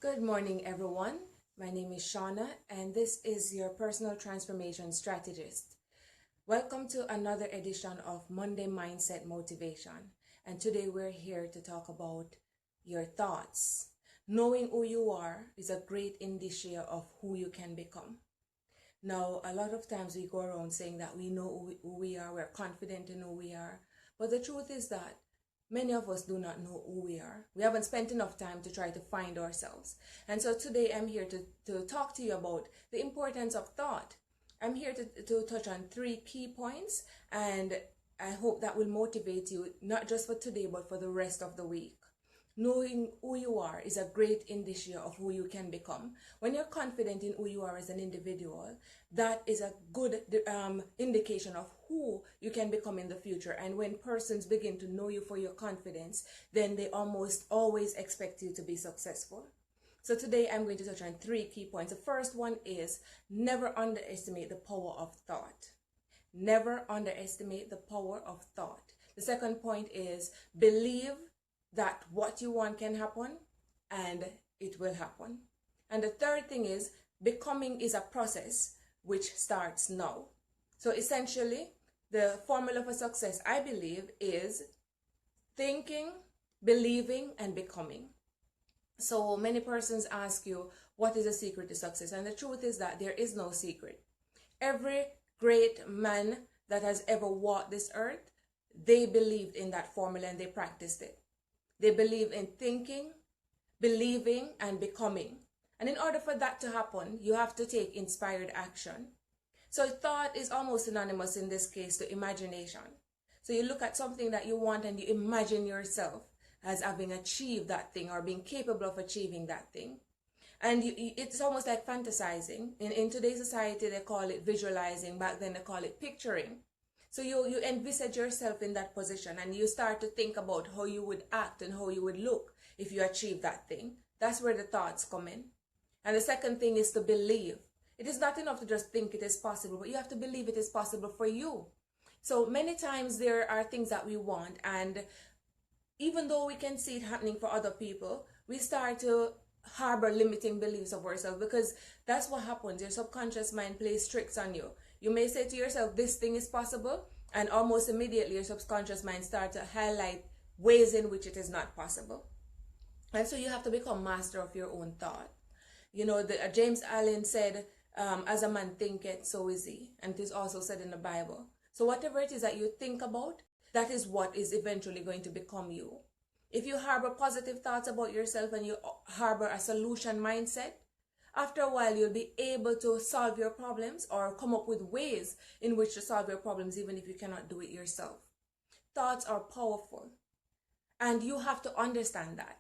Good morning, everyone. My name is Shauna, and this is your personal transformation strategist. Welcome to another edition of Monday Mindset Motivation. And today we're here to talk about your thoughts. Knowing who you are is a great indicia of who you can become. Now, a lot of times we go around saying that we know who we are, we're confident in who we are. But the truth is that many of us do not know who we are. We haven't spent enough time to try to find ourselves. And so today I'm here to talk to you about the importance of thought. I'm here to touch on 3 key points, and I hope that will motivate you, not just for today, but for the rest of the week. Knowing who you are is a great indicia of who you can become. When you're confident in who you are as an individual, that is a good indication of who you can become in the future. And when persons begin to know you for your confidence, then they almost always expect you to be successful. So today I'm going to touch on 3 key points. The first one is never underestimate the power of thought. Never underestimate the power of thought. The second point is believe that what you want can happen, and it will happen. And the third thing is becoming is a process which starts now. So essentially, the formula for success, I believe, is thinking, believing, and becoming. So many persons ask you, what is the secret to success? And the truth is that there is no secret. Every great man that has ever walked this earth, they believed in that formula and they practiced it. They believe in thinking, believing, and becoming. And in order for that to happen, you have to take inspired action. So thought is almost synonymous in this case to imagination. So you look at something that you want and you imagine yourself as having achieved that thing or being capable of achieving that thing. And it's almost like fantasizing. In today's society, they call it visualizing. Back then, they call it picturing. So you envisage yourself in that position and you start to think about how you would act and how you would look if you achieve that thing. That's where the thoughts come in. And the second thing is to believe. It is not enough to just think it is possible, but you have to believe it is possible for you. So many times there are things that we want, and even though we can see it happening for other people, we start to harbor limiting beliefs of ourselves, because that's what happens. Your subconscious mind plays tricks on you. You may say to yourself, this thing is possible, and almost immediately your subconscious mind starts to highlight ways in which it is not possible. And so you have to become master of your own thought. You know, James Allen said, as a man thinketh, so is he. And it is also said in the Bible. So whatever it is that you think about, that is what is eventually going to become you. If you harbor positive thoughts about yourself and you harbor a solution mindset, after a while you'll be able to solve your problems or come up with ways in which to solve your problems, even if you cannot do it yourself. Thoughts are powerful, and you have to understand that.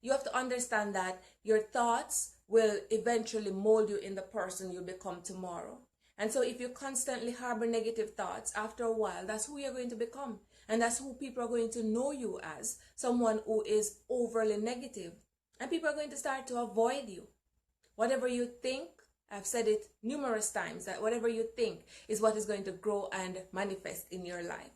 You have to understand that your thoughts will eventually mold you in the person you become tomorrow. And so if you constantly harbor negative thoughts, after a while, that's who you're going to become. And that's who people are going to know you as, someone who is overly negative. And people are going to start to avoid you. Whatever you think, I've said it numerous times, that whatever you think is what is going to grow and manifest in your life.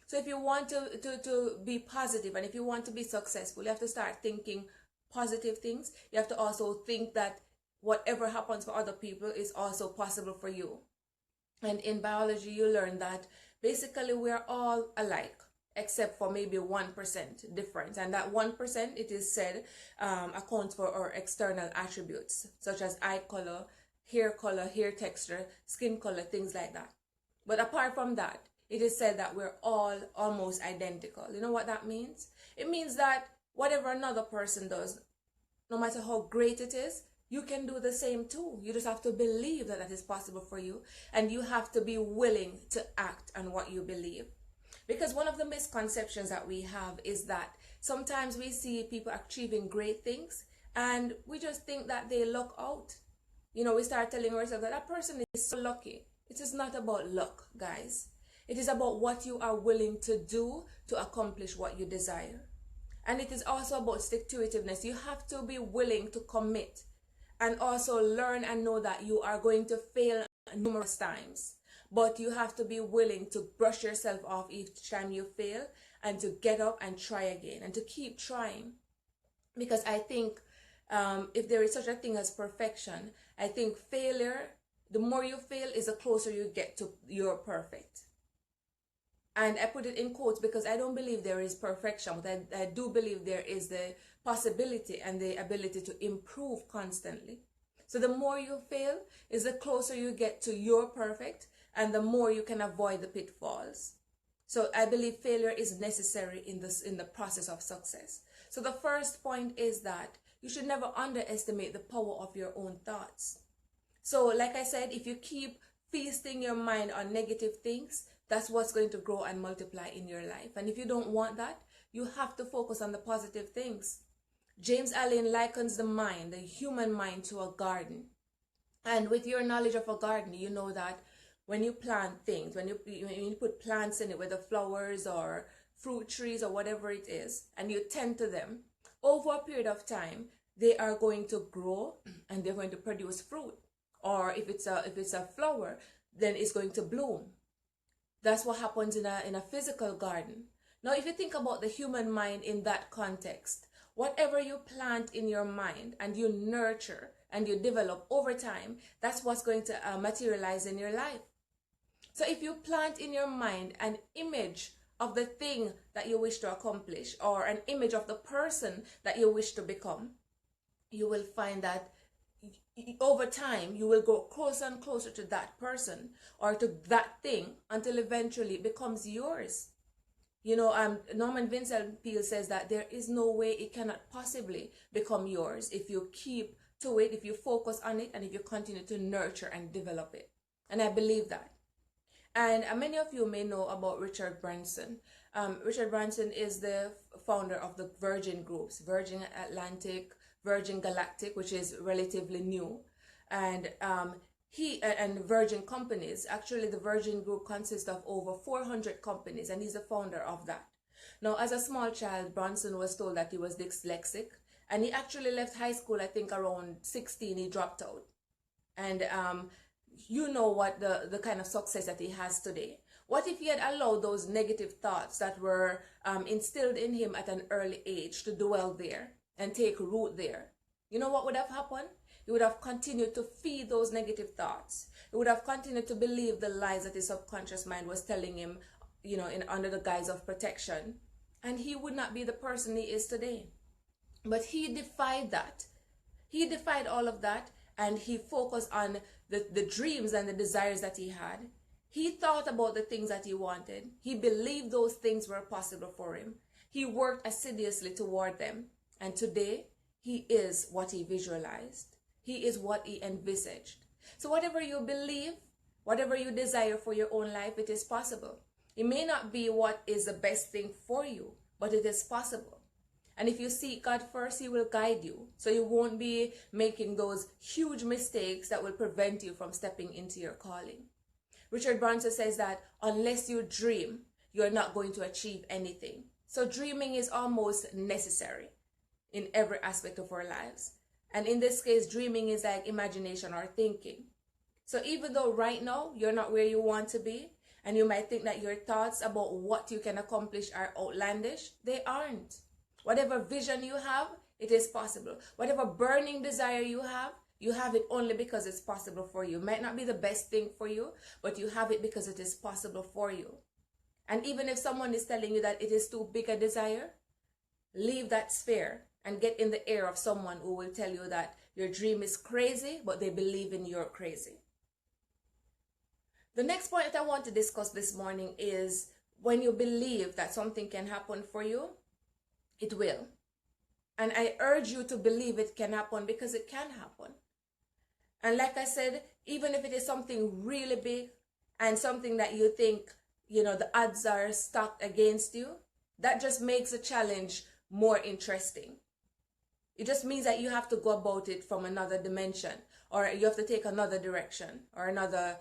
So if you want to be positive and if you want to be successful, you have to start thinking positive things. You have to also think that whatever happens for other people is also possible for you. And in biology, you learn that basically we're all alike, except for maybe 1% difference. And that 1%, it is said, accounts for our external attributes, such as eye color, hair texture, skin color, things like that. But apart from that, it is said that we're all almost identical. You know what that means? It means that whatever another person does, no matter how great it is, you can do the same too. You just have to believe that that is possible for you. And you have to be willing to act on what you believe. Because one of the misconceptions that we have is that sometimes we see people achieving great things and we just think that they luck out. You know, we start telling ourselves that that person is so lucky. It is not about luck, guys. It is about what you are willing to do to accomplish what you desire. And it is also about stick-to-itiveness. You have to be willing to commit and also learn and know that you are going to fail numerous times. But you have to be willing to brush yourself off each time you fail and to get up and try again and to keep trying. Because I think if there is such a thing as perfection, I think failure, the more you fail, is the closer you get to you're perfect. And I put it in quotes because I don't believe there is perfection, but I do believe there is the possibility and the ability to improve constantly. So the more you fail is the closer you get to you're perfect, and the more you can avoid the pitfalls. So I believe failure is necessary in the process of success. So the first point is that you should never underestimate the power of your own thoughts. So like I said, if you keep feasting your mind on negative things, that's what's going to grow and multiply in your life. And if you don't want that, you have to focus on the positive things. James Allen likens the mind, the human mind, to a garden. And with your knowledge of a garden, you know that when you plant things, when you put plants in it, whether flowers or fruit trees or whatever it is, and you tend to them, over a period of time, they are going to grow and they're going to produce fruit. Or if it's a flower, then it's going to bloom. That's what happens in a physical garden. Now, if you think about the human mind in that context, whatever you plant in your mind and you nurture and you develop over time, that's what's going to materialize in your life. So if you plant in your mind an image of the thing that you wish to accomplish, or an image of the person that you wish to become, you will find that over time you will go closer and closer to that person or to that thing until eventually it becomes yours. You know, Norman Vincent Peale says that there is no way it cannot possibly become yours if you keep to it, if you focus on it, and if you continue to nurture and develop it. And I believe that. And many of you may know about Richard Branson. Richard Branson is the founder of the Virgin groups, Virgin Atlantic, Virgin Galactic, which is relatively new, and and Virgin companies. Actually, the Virgin Group consists of over 400 companies, and he's the founder of that. Now, as a small child, Bronson was told that he was dyslexic, and he actually left high school, I think around 16, he dropped out. And you know what the kind of success that he has today. What if he had allowed those negative thoughts that were instilled in him at an early age to dwell there and take root there? You know what would have happened? He would have continued to feed those negative thoughts. He would have continued to believe the lies that his subconscious mind was telling him, you know, under the guise of protection. And he would not be the person he is today. But he defied that. He defied all of that, and he focused on the dreams and the desires that he had. He thought about the things that he wanted. He believed those things were possible for him. He worked assiduously toward them. And today, he is what he visualized. He is what he envisaged. So whatever you believe, whatever you desire for your own life, it is possible. It may not be what is the best thing for you, but it is possible. And if you seek God first, he will guide you. So you won't be making those huge mistakes that will prevent you from stepping into your calling. Richard Bronson says that unless you dream, you're not going to achieve anything. So dreaming is almost necessary in every aspect of our lives. And in this case, dreaming is like imagination or thinking. So even though right now you're not where you want to be, and you might think that your thoughts about what you can accomplish are outlandish, they aren't. Whatever vision you have, it is possible. Whatever burning desire you have it only because it's possible for you. It might not be the best thing for you, but you have it because it is possible for you. And even if someone is telling you that it is too big a desire, leave that sphere and get in the ear of someone who will tell you that your dream is crazy, but they believe in you're crazy. The next point that I want to discuss this morning is when you believe that something can happen for you, it will. And I urge you to believe it can happen because it can happen. And like I said, even if it is something really big and something that you think, you know, the odds are stacked against you, that just makes the challenge more interesting. It just means that you have to go about it from another dimension, or you have to take another direction or another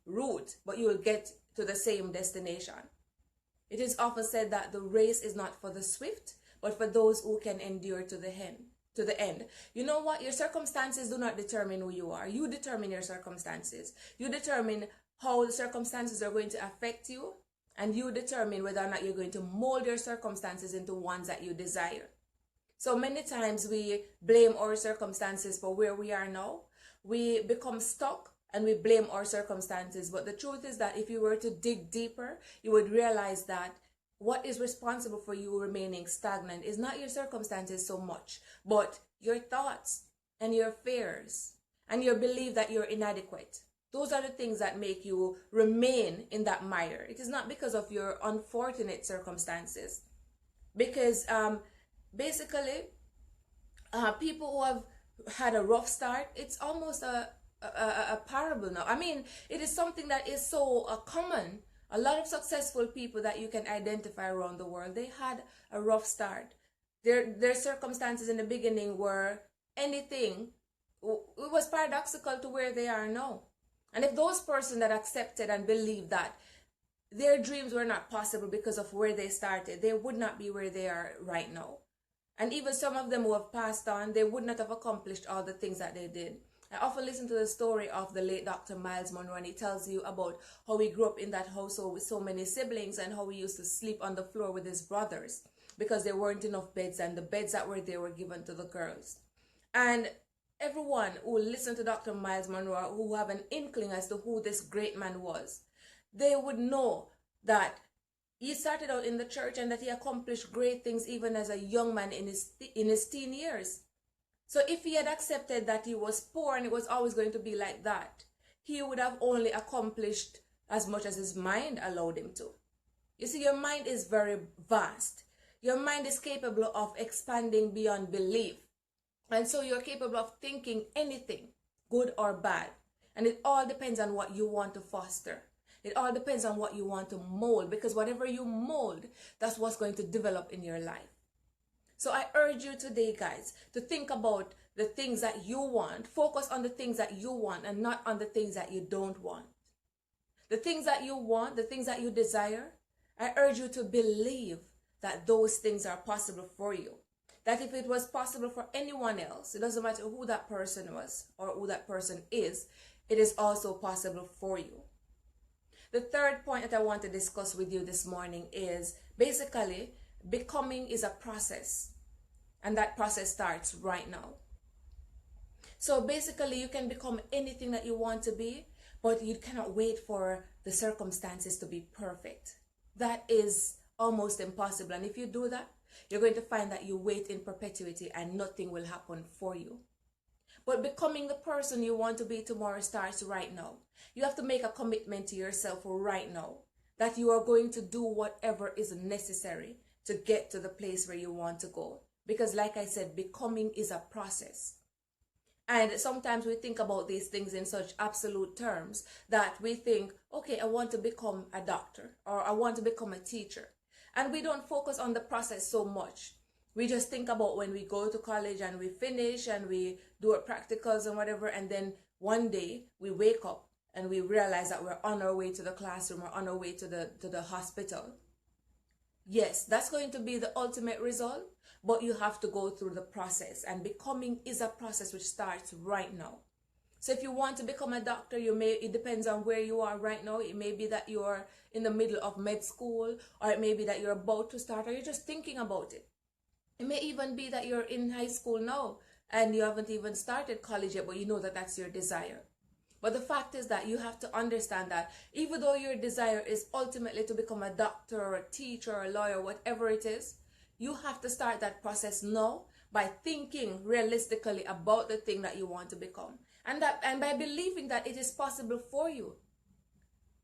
route, but you will get to the same destination. It is often said that the race is not for the swift, but for those who can endure to the end. You know what? Your circumstances do not determine who you are. You determine your circumstances. You determine how the circumstances are going to affect you, and you determine whether or not you're going to mold your circumstances into ones that you desire. So many times we blame our circumstances for where we are now. We become stuck and we blame our circumstances. But the truth is that if you were to dig deeper, you would realize that what is responsible for you remaining stagnant is not your circumstances so much, but your thoughts and your fears and your belief that you're inadequate. Those are the things that make you remain in that mire. It is not because of your unfortunate circumstances. Because basically, people who have had a rough start, it's almost a parable now. I mean, it is something that is so common. A lot of successful people that you can identify around the world, they had a rough start. Their circumstances in the beginning were anything. It was paradoxical to where they are now. And if those persons that accepted and believed that their dreams were not possible because of where they started, they would not be where they are right now. And even some of them who have passed on, they would not have accomplished all the things that they did. I often listen to the story of the late Dr. Miles Monroe, and he tells you about how he grew up in that household with so many siblings and how he used to sleep on the floor with his brothers because there weren't enough beds, and the beds that were there were given to the girls. And everyone who listened to Dr. Miles Monroe, who have an inkling as to who this great man was, they would know that he started out in the church and that he accomplished great things even as a young man in his teen years. So if he had accepted that he was poor and it was always going to be like that, he would have only accomplished as much as his mind allowed him to. You see, your mind is very vast. Your mind is capable of expanding beyond belief. And so you're capable of thinking anything, good or bad. And it all depends on what you want to foster. It all depends on what you want to mold, because whatever you mold, that's what's going to develop in your life. So I urge you today, guys, to think about the things that you want. Focus on the things that you want and not on the things that you don't want. The things that you want, the things that you desire, I urge you to believe that those things are possible for you. That if it was possible for anyone else, it doesn't matter who that person was or who that person is, it is also possible for you. The third point that I want to discuss with you this morning is basically becoming is a process, and that process starts right now. So basically you can become anything that you want to be, but you cannot wait for the circumstances to be perfect. That is almost impossible, and if you do that, you're going to find that you wait in perpetuity and nothing will happen for you. But becoming the person you want to be tomorrow starts right now. You have to make a commitment to yourself right now that you are going to do whatever is necessary to get to the place where you want to go. Because like I said, becoming is a process. And sometimes we think about these things in such absolute terms that we think, okay, I want to become a doctor or I want to become a teacher. And we don't focus on the process so much. We just think about when we go to college and we finish and we do our practicals and whatever, and then one day we wake up and we realize that we're on our way to the classroom or on our way to the hospital. Yes, that's going to be the ultimate result, but you have to go through the process, and becoming is a process which starts right now. So if you want to become a doctor, it depends on where you are right now. It may be that you're in the middle of med school, or it may be that you're about to start, or you're just thinking about it. It may even be that you're in high school now and you haven't even started college yet, but you know that that's your desire. But the fact is that you have to understand that even though your desire is ultimately to become a doctor or a teacher or a lawyer, whatever it is, you have to start that process now by thinking realistically about the thing that you want to become. And by believing that it is possible for you.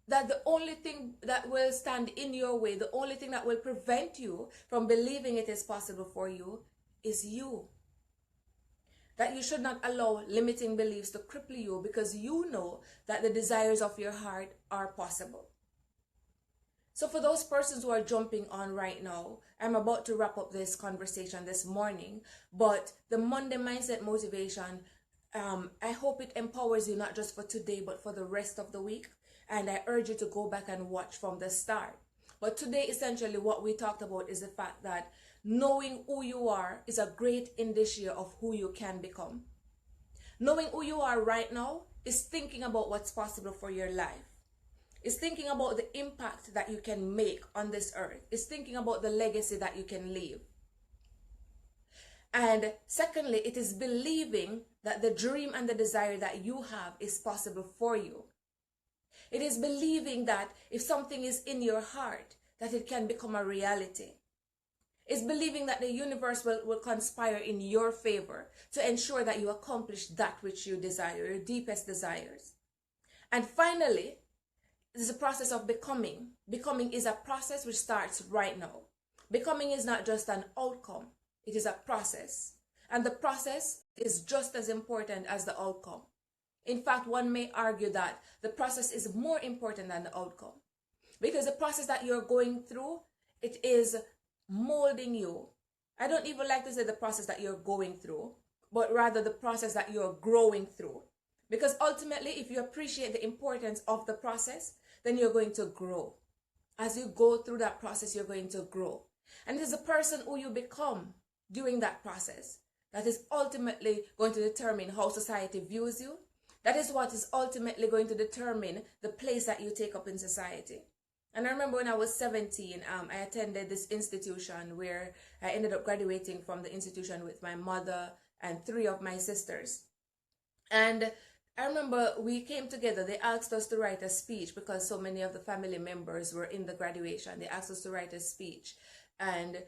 That the only thing that will stand in your way, the only thing that will prevent you from believing it is possible for you is you. That you should not allow limiting beliefs to cripple you, because you know that the desires of your heart are possible. So for those persons who are jumping on right now, I'm about to wrap up this conversation this morning, but the Monday Mindset Motivation, I hope it empowers you not just for today, but for the rest of the week. And I urge you to go back and watch from the start. But today, essentially, what we talked about is the fact that knowing who you are is a great indicia of who you can become. Knowing who you are right now is thinking about what's possible for your life. It's thinking about the impact that you can make on this earth. It's thinking about the legacy that you can leave. And secondly, it is believing that the dream and the desire that you have is possible for you. It is believing that if something is in your heart, that it can become a reality. It's believing that the universe will conspire in your favor to ensure that you accomplish that which you desire, your deepest desires. And finally, there's a process of becoming. Becoming is a process which starts right now. Becoming is not just an outcome, it is a process. And the process is just as important as the outcome. In fact, one may argue that the process is more important than the outcome. Because the process that you're going through, it is molding you. I don't even like to say the process that you're going through, but rather the process that you're growing through. Because ultimately, if you appreciate the importance of the process, then you're going to grow. As you go through that process, you're going to grow. And it is the person who you become during that process that is ultimately going to determine how society views you. That is what is ultimately going to determine the place that you take up in society. And I remember when I was 17, I attended this institution where I ended up graduating from the institution with my mother and 3 of my sisters. And I remember we came together. They asked us to write a speech because so many of the family members were in the graduation. They asked us to write a speech. And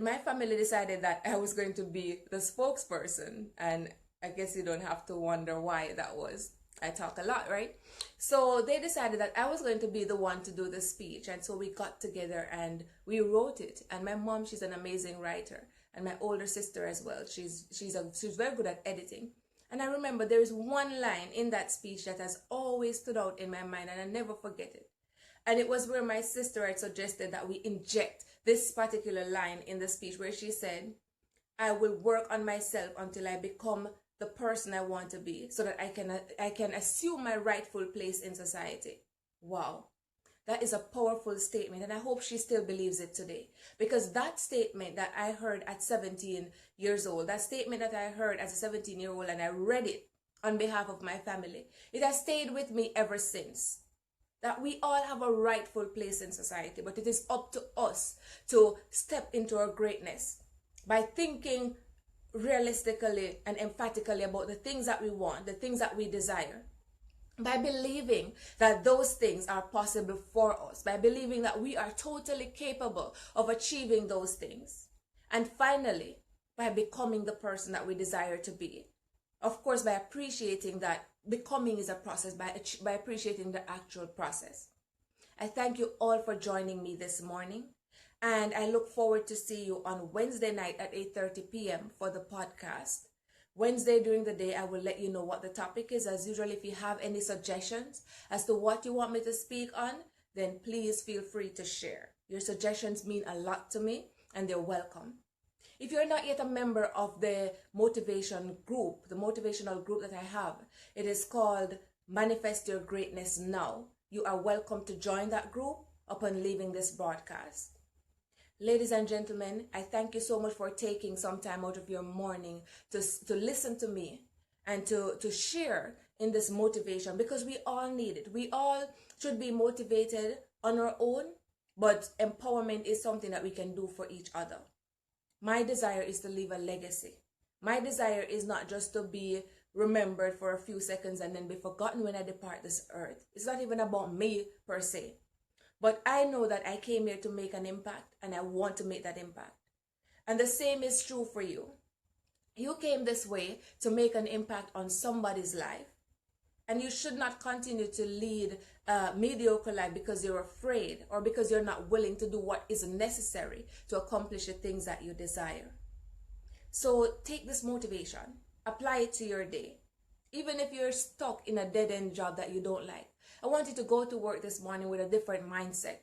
my family decided that I was going to be the spokesperson. And I guess you don't have to wonder why that was. I talk a lot, right? So they decided that I was going to be the one to do the speech. And so we got together and we wrote it. And my mom, she's an amazing writer. And my older sister as well. She's very good at editing. And I remember there is one line in that speech that has always stood out in my mind, and I never forget it. And it was where my sister had suggested that we inject this particular line in the speech where she said, I will work on myself until I become the person I want to be so that I can assume my rightful place in society. Wow. That is a powerful statement, and I hope she still believes it today. Because that statement that I heard at 17 years old, that statement that I heard as a 17-year-old, and I read it on behalf of my family, it has stayed with me ever since. That we all have a rightful place in society, but it is up to us to step into our greatness by thinking realistically and emphatically about the things that we want, the things that we desire. By believing that those things are possible for us, by believing that we are totally capable of achieving those things. And finally, by becoming the person that we desire to be. Of course, by appreciating that becoming is a process, by appreciating the actual process. I thank you all for joining me this morning. And I look forward to see you on Wednesday night at 8:30 p.m. for the podcast. Wednesday during the day, I will let you know what the topic is. As usual, if you have any suggestions as to what you want me to speak on, then please feel free to share. Your suggestions mean a lot to me, and they're welcome. If you're not yet a member of the motivation group, the motivational group that I have, it is called Manifest Your Greatness Now. You are welcome to join that group upon leaving this broadcast. Ladies and gentlemen, I thank you so much for taking some time out of your morning to listen to me and to share in this motivation, because we all need it. We all should be motivated on our own, but empowerment is something that we can do for each other. My desire is to leave a legacy. My desire is not just to be remembered for a few seconds and then be forgotten when I depart this earth. It's not even about me per se. But I know that I came here to make an impact, and I want to make that impact. And the same is true for you. You came this way to make an impact on somebody's life. And you should not continue to lead a mediocre life because you're afraid or because you're not willing to do what is necessary to accomplish the things that you desire. So take this motivation, apply it to your day. Even if you're stuck in a dead-end job that you don't like, I want you to go to work this morning with a different mindset.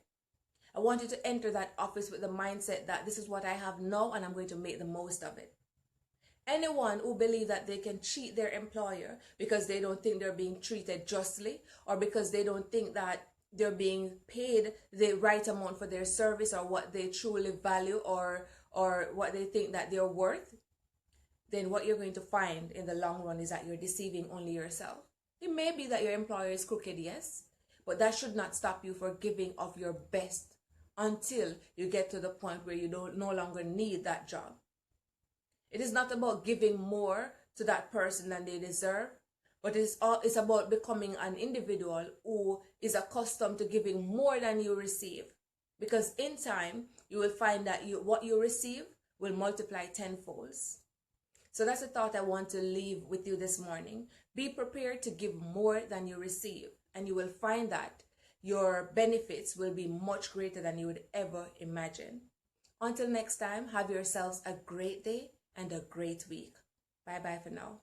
I want you to enter that office with the mindset that this is what I have now and I'm going to make the most of it. Anyone who believes that they can cheat their employer because they don't think they're being treated justly, or because they don't think that they're being paid the right amount for their service or what they truly value or what they think that they're worth, then what you're going to find in the long run is that you're deceiving only yourself. It may be that your employer is crooked, yes, but that should not stop you from giving of your best until you get to the point where you no longer need that job. It is not about giving more to that person than they deserve, but it's about becoming an individual who is accustomed to giving more than you receive. Because in time, you will find that what you receive will multiply tenfold. So that's a thought I want to leave with you this morning. Be prepared to give more than you receive, and you will find that your benefits will be much greater than you would ever imagine. Until next time, have yourselves a great day and a great week. Bye bye for now.